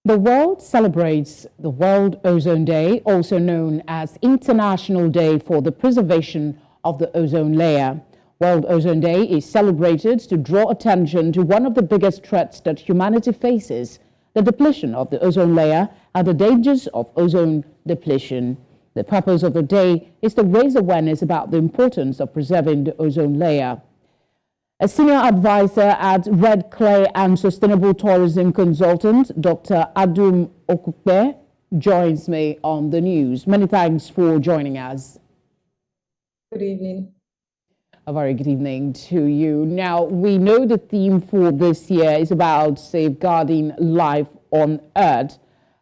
The world celebrates the World Ozone Day, also known as International Day for the Preservation of the Ozone Layer. World Ozone Day is celebrated to draw attention to one of the biggest threats that humanity faces, the depletion of the ozone layer and the dangers of ozone depletion. The purpose of the day is to raise awareness about the importance of preserving the ozone layer. A senior advisor at Red Clay and Sustainable Tourism Consultant, Dr. Adun Okupe, joins me on the news. Many thanks for joining us. Good evening. A very good evening to you. Now, we know the theme for this year is about safeguarding life on Earth.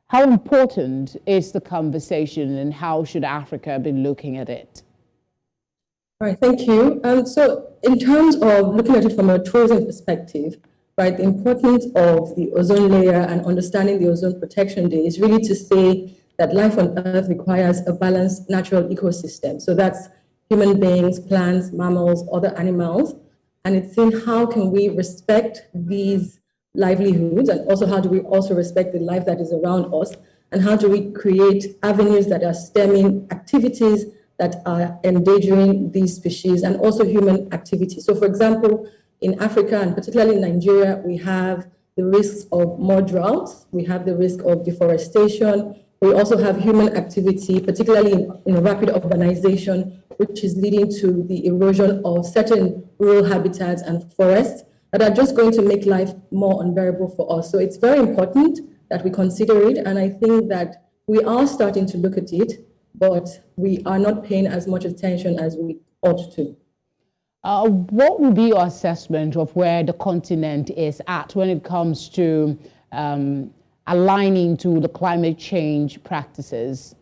How important is the conversation and how should Africa be looking at it? All right, thank you. So in terms of looking at it from a tourism perspective, right, the importance of the ozone layer and understanding the ozone protection day is really to say that life on Earth requires a balanced natural ecosystem. So that's human beings, plants, mammals, other animals. And it's in how can we respect these livelihoods, and also how do we also respect the life that is around us, and how do we create avenues that are stemming activities that are endangering these species and also human activity. So for example, in Africa and particularly in Nigeria, we have the risks of more droughts, we have the risk of deforestation, we also have human activity, particularly in rapid urbanization, which is leading to the erosion of certain rural habitats and forests that are just going to make life more unbearable for us. So it's very important that we consider it, and I think that we are starting to look at it, but we are not paying as much attention as we ought to. What would be your assessment of where the continent is at when it comes to aligning to the climate change practices?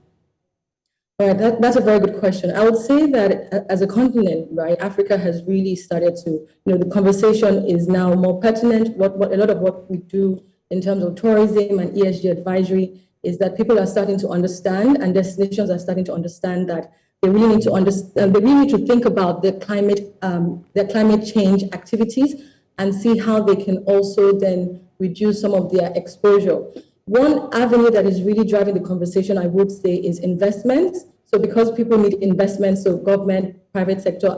All right, that's a very good question. I would say that as a continent, right, Africa has really started to, the conversation is now more pertinent. What a lot of what we do in terms of tourism and ESG advisory is that people are starting to understand, and destinations are starting to understand that they really need to understand, they really need to think about their climate change activities and see how they can also then reduce some of their exposure. One avenue that is really driving the conversation, I would say, is investments. So because people need investments, so government, private sector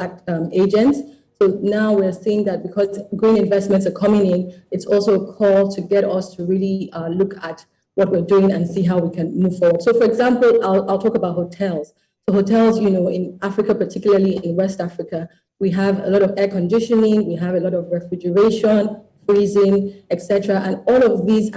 agents. So now we're seeing that because green investments are coming in, it's also a call to get us to really look at what we're doing and see how we can move forward. So for example, I'll talk about hotels. So hotels, in Africa, particularly in West Africa, we have a lot of air conditioning, we have a lot of refrigeration, freezing, etc. And all of these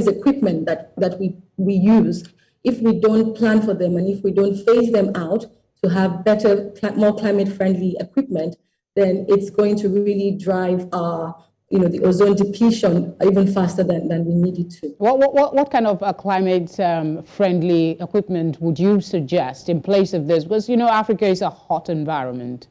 equipment that we use, if we don't plan for them and if we don't phase them out to have better, more climate-friendly equipment, then it's going to really drive the ozone depletion even faster than we need it to. What kind of climate-friendly equipment would you suggest in place of this? Because, Africa is a hot environment.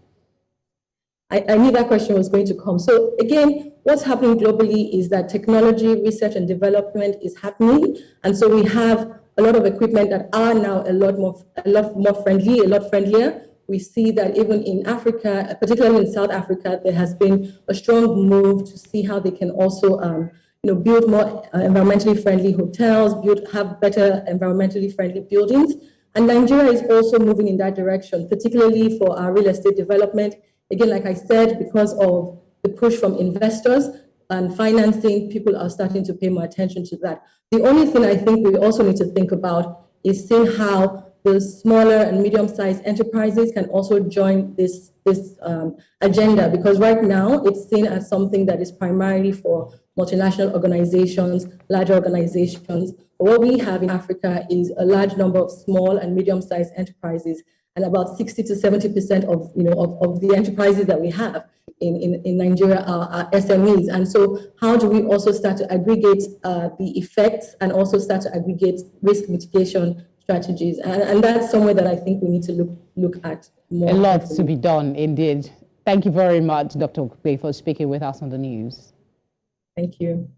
I knew that question was going to come. So again, what's happening globally is that technology, research and development is happening. And so we have a lot of equipment that are now a lot more friendly, a lot friendlier. We see that even in Africa, particularly in South Africa, there has been a strong move to see how they can also build more environmentally friendly hotels, have better environmentally friendly buildings. And Nigeria is also moving in that direction, particularly for our real estate development. Again, like I said, because of the push from investors and financing, people are starting to pay more attention to that. The only thing I think we also need to think about is seeing how the smaller and medium-sized enterprises can also join this agenda, because right now it's seen as something that is primarily for multinational organizations, larger organizations. But what we have in Africa is a large number of small and medium-sized enterprises, and about 60 to 70% of the enterprises that we have in Nigeria are SMEs. And so how do we also start to aggregate the effects and also start to aggregate risk mitigation strategies? And that's somewhere that I think we need to look at more. A lot to be done, indeed. Thank you very much, Dr. Okupe, for speaking with us on the news. Thank you.